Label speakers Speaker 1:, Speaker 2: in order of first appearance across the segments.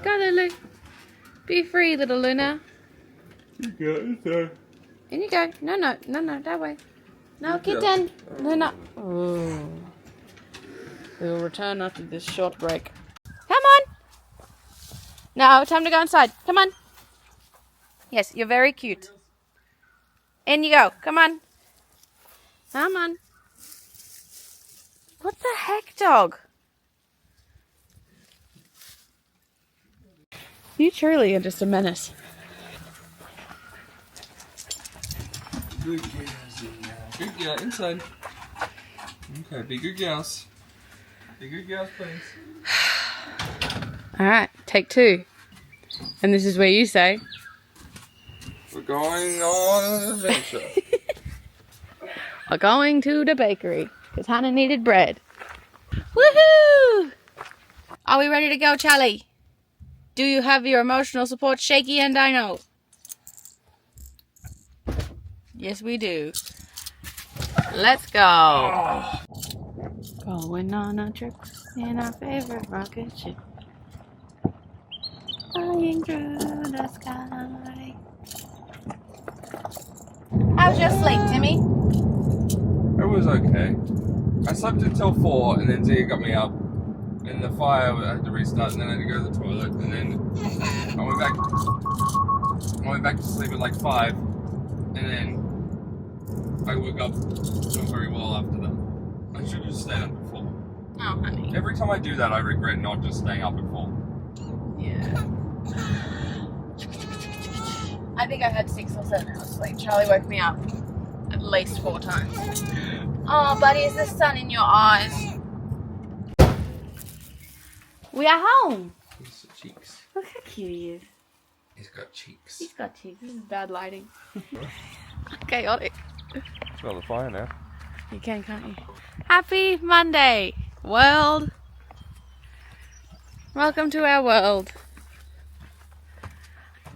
Speaker 1: Go, Lulu. Be free, little Lunar.
Speaker 2: You go inside.
Speaker 1: In you go. No, that way. No, kitten. Lunar. Oh. We will return after this short break. Come on. No, time to go inside. Come on. Yes, you're very cute. In you go. Come on. Come on. What the heck, dog? You truly are just a menace.
Speaker 2: Good girls, good girl, inside. Okay, be good girls. Be good girls, please.
Speaker 1: Alright, take 2. And this is where you say,
Speaker 2: We're going on an adventure.
Speaker 1: we're going to the bakery. Because Hannah needed bread. Woohoo! Are we ready to go, Charlie? Do you have your emotional support shaky and I know? Yes, we do. Let's go. Going on a trip in our favorite rocket ship. Flying through the sky. How's your sleep, Timmy?
Speaker 2: It was okay. I slept until 4 and then Zia got me up. And the fire, I had to restart and then I had to go to the toilet. And then I went back to sleep at like 5. And then I woke up not very well after that. I should have just stayed up at 4.
Speaker 1: Oh, honey.
Speaker 2: Every time I do that, I regret not just staying up at 4.
Speaker 1: Yeah. I think I had 6 or 7 hours sleep. Charlie woke me up at least 4 times. Oh, buddy, is the sun in your eyes? We are home.
Speaker 2: He's got cheeks.
Speaker 1: Look how cute he is.
Speaker 2: He's got cheeks.
Speaker 1: He's got cheeks. This is bad lighting. Chaotic.
Speaker 2: Smell the fire now.
Speaker 1: You can, can't you? Happy Monday, world. Welcome to our world.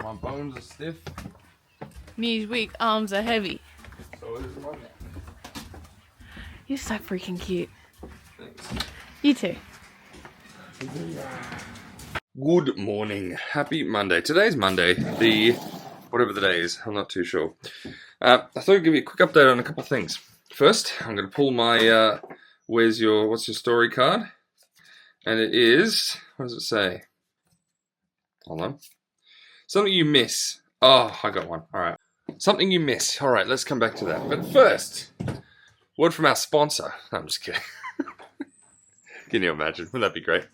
Speaker 2: My bones are stiff.
Speaker 1: Knees weak, arms are heavy.
Speaker 2: So is Monday.
Speaker 1: You're so freaking cute.
Speaker 2: Thanks.
Speaker 1: You too.
Speaker 2: Good morning. Happy Monday. Today's Monday. Whatever the day is. I'm not too sure. I thought I'd give you a quick update on a couple of things. First, I'm going to pull my what's your story card? And it is, what does it say? Hold on. Something you miss. Oh, I got one. All right. Something you miss. All right, let's come back to that. But first, word from our sponsor. No, I'm just kidding. Can you imagine? Wouldn't that be great?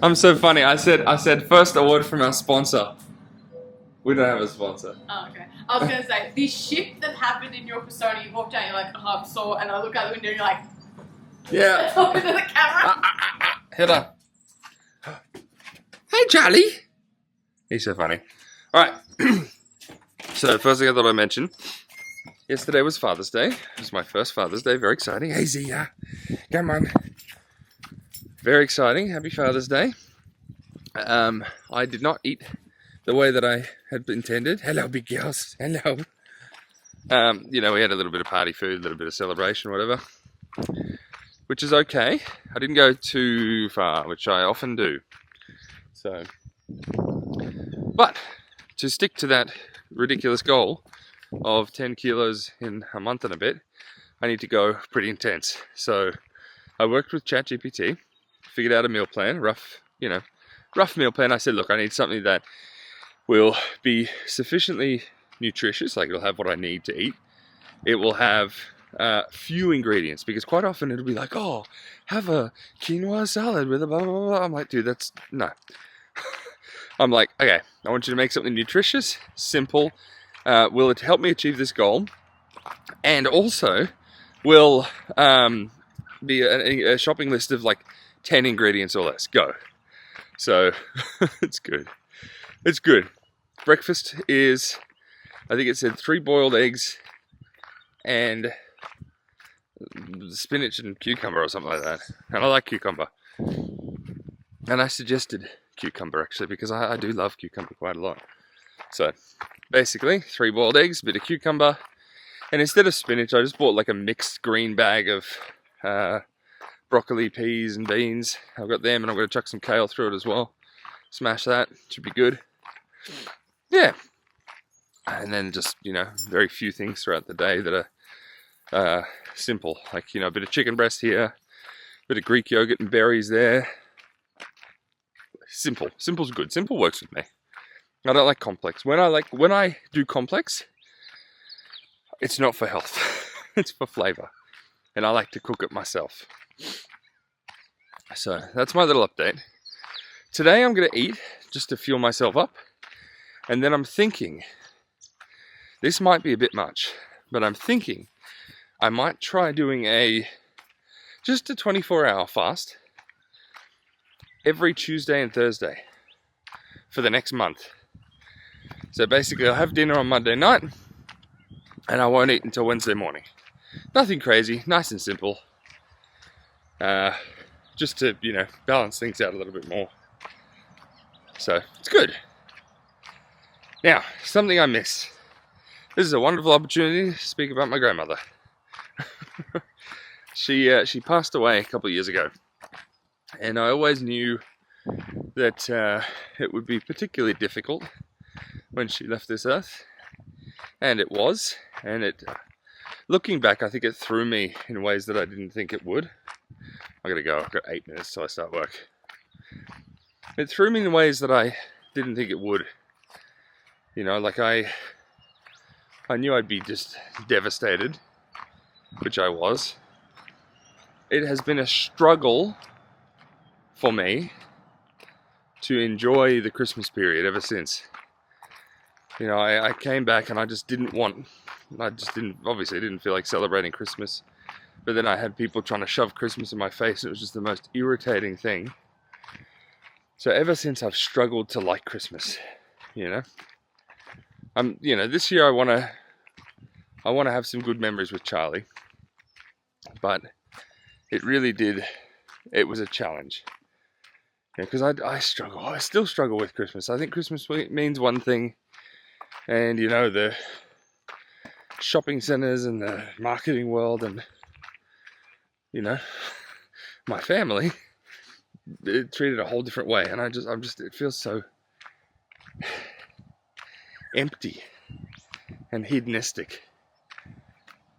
Speaker 2: I'm so funny. I said first a word from our sponsor. We don't have a sponsor.
Speaker 1: Oh, okay. I was going to say, the shift that happened in your persona, you walked out, you're like, oh, I'm sore, and I look out the window, and you're like,
Speaker 2: Yeah.
Speaker 1: talking to the camera.
Speaker 2: Hit her. Hey, Charlie. He's so funny. All right. So, first thing I thought I'd mention. Yesterday was Father's Day. It was my first Father's Day. Very exciting. Hey, Zia. Come on. Very exciting. Happy Father's Day. I did not eat the way that I had intended. Hello, big girls. Hello. We had a little bit of party food, a little bit of celebration, whatever. Which is okay. I didn't go too far, which I often do. So, but to stick to that ridiculous goal of 10 kilos in a month and a bit, I need to go pretty intense. So I worked with ChatGPT, figured out a meal plan, rough meal plan. I said, look, I need something that will be sufficiently nutritious, like it'll have what I need to eat. It will have few ingredients, because quite often it'll be like, oh, have a quinoa salad with a blah, blah, blah. I'm like, dude, that's, no. I'm like, okay, I want you to make something nutritious, simple. Will it help me achieve this goal? And also, will be a shopping list of like 10 ingredients or less. Go. So, it's good. It's good. Breakfast is, I think it said 3 boiled eggs and spinach and cucumber or something like that. And I like cucumber. And I suggested cucumber actually, because I do love cucumber quite a lot. So basically 3 boiled eggs, a bit of cucumber, and instead of spinach I just bought like a mixed green bag of broccoli, peas and beans. I've got them, and I'm going to chuck some kale through it as well. Smash that, should be good. Yeah. And then just, very few things throughout the day that are simple. Like, a bit of chicken breast here, a bit of Greek yogurt and berries there. Simple. Simple's good. Simple works with me. I don't like complex. When I do complex, it's not for health. It's for flavor. And I like to cook it myself. So that's my little update. Today I'm going to eat just to fuel myself up. And then I'm thinking, this might be a bit much, but I'm thinking I might try doing just a 24-hour fast every Tuesday and Thursday for the next month. So basically I'll have dinner on Monday night and I won't eat until Wednesday morning. Nothing crazy, nice and simple. Just to, balance things out a little bit more. So it's good. Now, something I miss. This is a wonderful opportunity to speak about my grandmother. She passed away a couple of years ago. And I always knew that it would be particularly difficult when she left this earth. And it was. And looking back, I think it threw me in ways that I didn't think it would. I gotta go, I've got 8 minutes till I start work. It threw me in ways that I didn't think it would. I knew I'd be just devastated, which I was. It has been a struggle for me to enjoy the Christmas period ever since. I came back and I obviously didn't feel like celebrating Christmas. But then I had people trying to shove Christmas in my face. It was just the most irritating thing. So ever since I've struggled to like Christmas, this year I want to have some good memories with Charlie. But it really did, it was a challenge. Because I still struggle with Christmas. I think Christmas means one thing, and the shopping centers and the marketing world and my family, it treated a whole different way, and it feels so empty and hedonistic,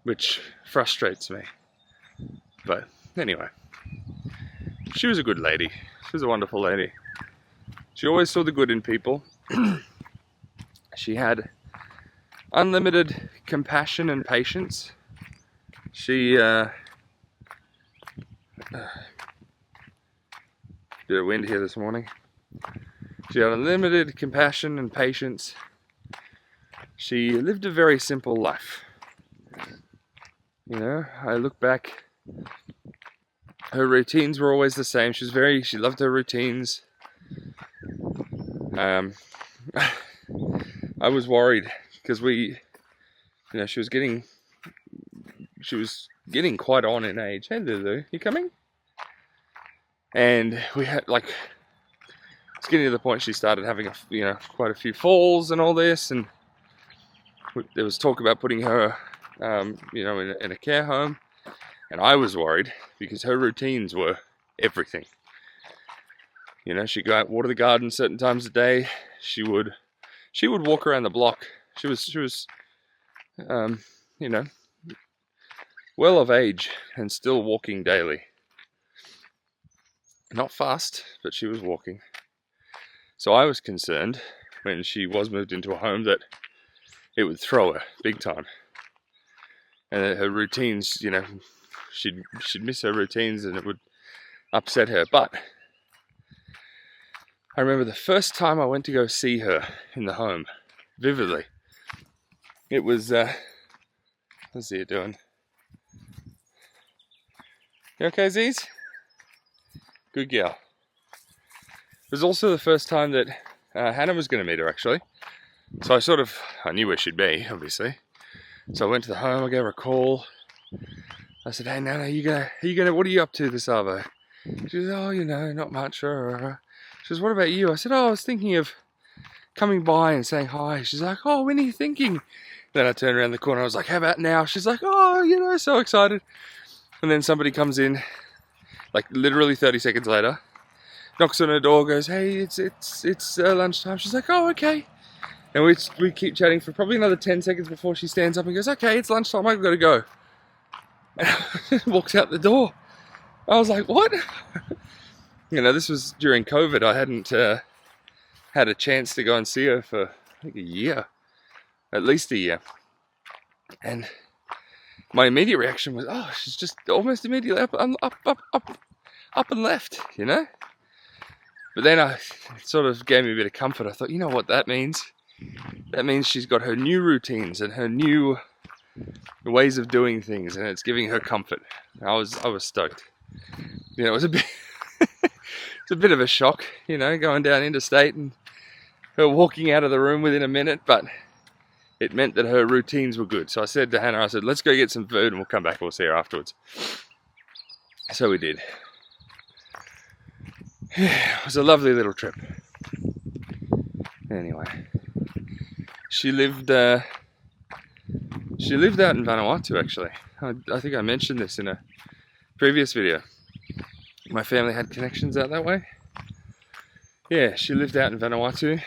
Speaker 2: which frustrates me. But anyway, she was a good lady. She was a wonderful lady. She always saw the good in people. She had unlimited compassion and patience. She bit of wind here this morning. She had unlimited compassion and patience. She lived a very simple life. I look back, her routines were always the same. She loved her routines. I was worried because she was getting quite on in age. Hey Lulu, you coming? And we had it's getting to the point she started having quite a few falls and all this, and there was talk about putting her in a care home, and I was worried because her routines were everything. She'd go out and water the garden certain times a day. She would walk around the block. She was well of age and still walking daily. Not fast, but she was walking. So I was concerned when she was moved into a home that it would throw her big time. And that her routines, she'd miss her routines and it would upset her. But I remember the first time I went to go see her in the home, vividly. It was, what's he doing? You okay, Ziz? Good girl. It was also the first time that Hannah was going to meet her, actually. So I knew where she'd be, obviously. So I went to the home, I gave her a call. I said, hey, Nana, what are you up to this Arvo? She said, oh, not much. She says, what about you? I said, I was thinking of coming by and saying hi. She's like, oh, when are you thinking? Then I turned around the corner, I was like, how about now? She's like, oh, so excited. And then somebody comes in, Like literally 30 seconds later, knocks on her door, goes, "Hey, it's lunchtime." She's like, "Oh, okay." And we keep chatting for probably another 10 seconds before she stands up and goes, "Okay, it's lunchtime, I've got to go." And walks out the door. I was like, "What?" You know, this was during COVID. I hadn't had a chance to go and see her for, I think, a year. At least a year. And my immediate reaction was, oh, she's just almost immediately up and left, you know? But then it sort of gave me a bit of comfort. I thought, you know what that means? That means she's got her new routines and her new ways of doing things, and it's giving her comfort. I was stoked. You know, it was a bit it's a bit of a shock, you know, going down interstate and her walking out of the room within a minute, but it meant that her routines were good. So I said to Hannah, I said, let's go get some food and we'll come back, we'll see her afterwards. So we did. It was a lovely little trip. Anyway, she lived out in Vanuatu, actually. I think I mentioned this in a previous video. My family had connections out that way. Yeah, she lived out in Vanuatu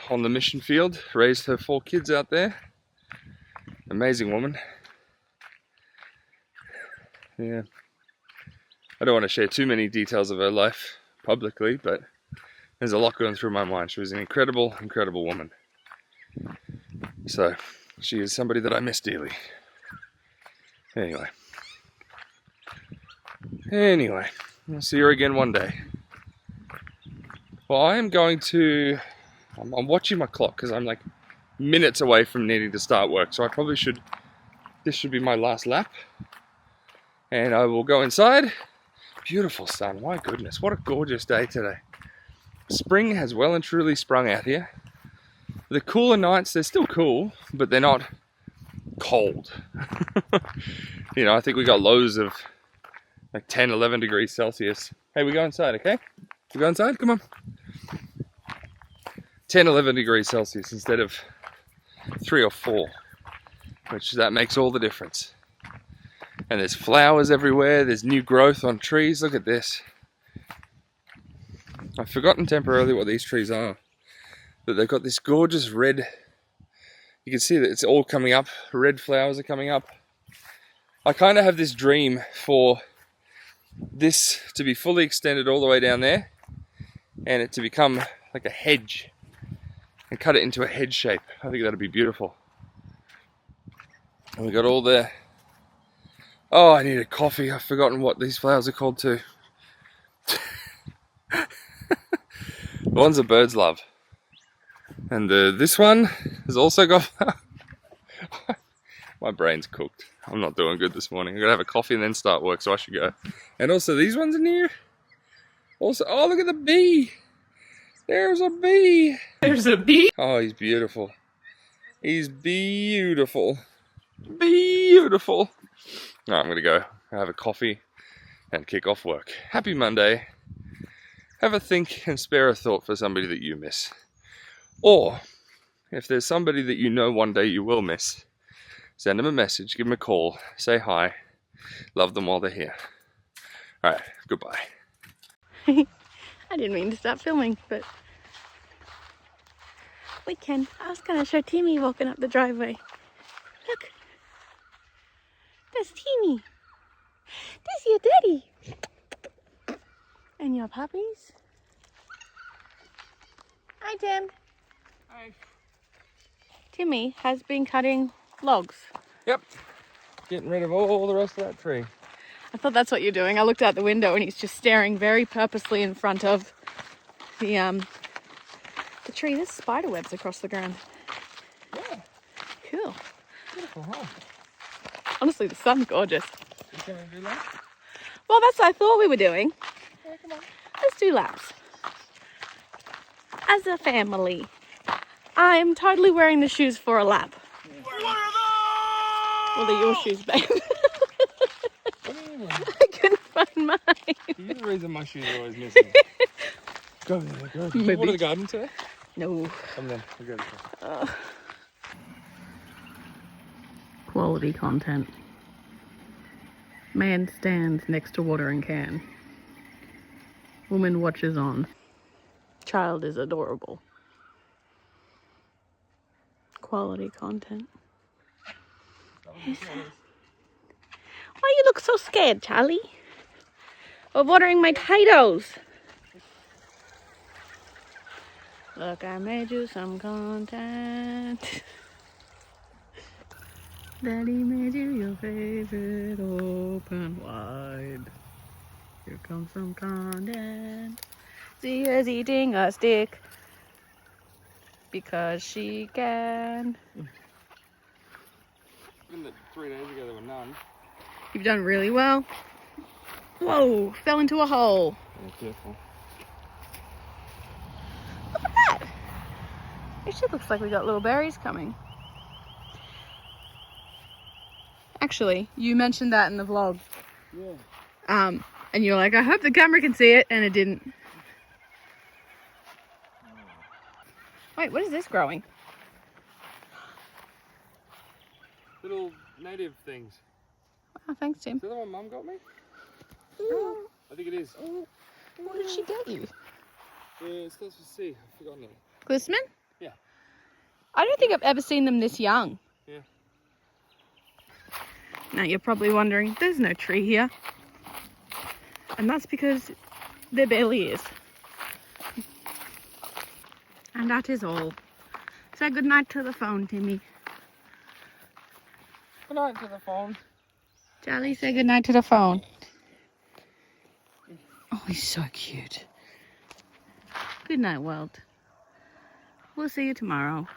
Speaker 2: on the mission field, raised her 4 kids out there. Amazing woman. Yeah. I don't want to share too many details of her life publicly, but there's a lot going through my mind. She was an incredible, incredible woman. So, she is somebody that I miss dearly. Anyway, I'll see her again one day. Well, I am going to... I'm watching my clock because I'm like minutes away from needing to start work. So I probably should... This should be my last lap. And I will go inside. Beautiful sun. My goodness, what a gorgeous day today. Spring has well and truly sprung out here. The cooler nights, they're still cool, but they're not cold. You know, I think we got lows of like 10, 11 degrees Celsius. Hey, we go inside, okay? We go inside? Come on. 10, 11 degrees Celsius instead of 3 or 4, which that makes all the difference. And there's flowers everywhere. There's new growth on trees. Look at this. I've forgotten temporarily what these trees are. But they've got this gorgeous red... You can see that it's all coming up. Red flowers are coming up. I kind of have this dream for this to be fully extended all the way down there. And it to become like a hedge. And cut it into a head shape. I think that'd be beautiful. And we got all the... Oh, I need a coffee. I've forgotten what these flowers are called too. The ones the birds love. And this one has also got... My brain's cooked. I'm not doing good this morning. I'm going to have a coffee and then start work, so I should go. And also these ones in here. Also, oh, look at the bee. There's a bee.
Speaker 1: There's a bee?
Speaker 2: Oh, he's beautiful. He's beautiful. Beautiful. No, I'm going to go have a coffee and kick off work. Happy Monday. Have a think and spare a thought for somebody that you miss. Or, if there's somebody that you know one day you will miss, send them a message, give them a call, say hi, love them while they're here. Alright, goodbye.
Speaker 1: I didn't mean to start filming, but we can. I was going to show Timmy walking up the driveway. Look. That's Timmy. That's your daddy. And your puppies. Hi, Tim.
Speaker 2: Hi.
Speaker 1: Timmy has been cutting logs.
Speaker 2: Yep. Getting rid of all the rest of that tree.
Speaker 1: I thought that's what you're doing. I looked out the window and he's just staring very purposely in front of the tree. There's spider webs across the ground.
Speaker 2: Yeah.
Speaker 1: Cool.
Speaker 2: Beautiful, huh?
Speaker 1: Honestly, the sun's gorgeous.
Speaker 2: You gonna do that?
Speaker 1: Well, that's what I thought we were doing.
Speaker 2: Yeah, come on.
Speaker 1: Let's do laps. As a family. I'm totally wearing the shoes for a lap. Well, they're your shoes, babe. I couldn't find mine.
Speaker 2: You're the reason my shoes are always missing. Go there, go. Did you water the garden today?
Speaker 1: No.
Speaker 2: Come then, we'll go.
Speaker 1: Quality content. Man stands next to watering can. Woman watches on. Child is adorable. Quality content. Why you look so scared, Charlie? Of watering my potatoes. Look, I made you some content. Daddy made you your favorite open wide. Here comes some content. Zia's eating a stick because she can.
Speaker 2: Even the 3 days ago there were none.
Speaker 1: You've done really well. Whoa, fell into a hole.
Speaker 2: Yeah, careful.
Speaker 1: Look at that. Actually looks like we got little berries coming. Actually, you mentioned that in the vlog.
Speaker 2: Yeah.
Speaker 1: And you're like, I hope the camera can see it, and it didn't. Wait, what is this growing?
Speaker 2: Little native things.
Speaker 1: Oh, thanks, Tim.
Speaker 2: Is that the one Mum got me? I think it is.
Speaker 1: What did she get you?
Speaker 2: It starts with C. I've forgotten it.
Speaker 1: Glisman?
Speaker 2: Yeah.
Speaker 1: I don't think I've ever seen them this young.
Speaker 2: Yeah.
Speaker 1: Now you're probably wondering, there's no tree here. And that's because there barely is. And that is all. Say goodnight to the phone, Timmy.
Speaker 2: Good night to the phone.
Speaker 1: Charlie, say goodnight to the phone. Oh, he's so cute. Good night, world. We'll see you tomorrow.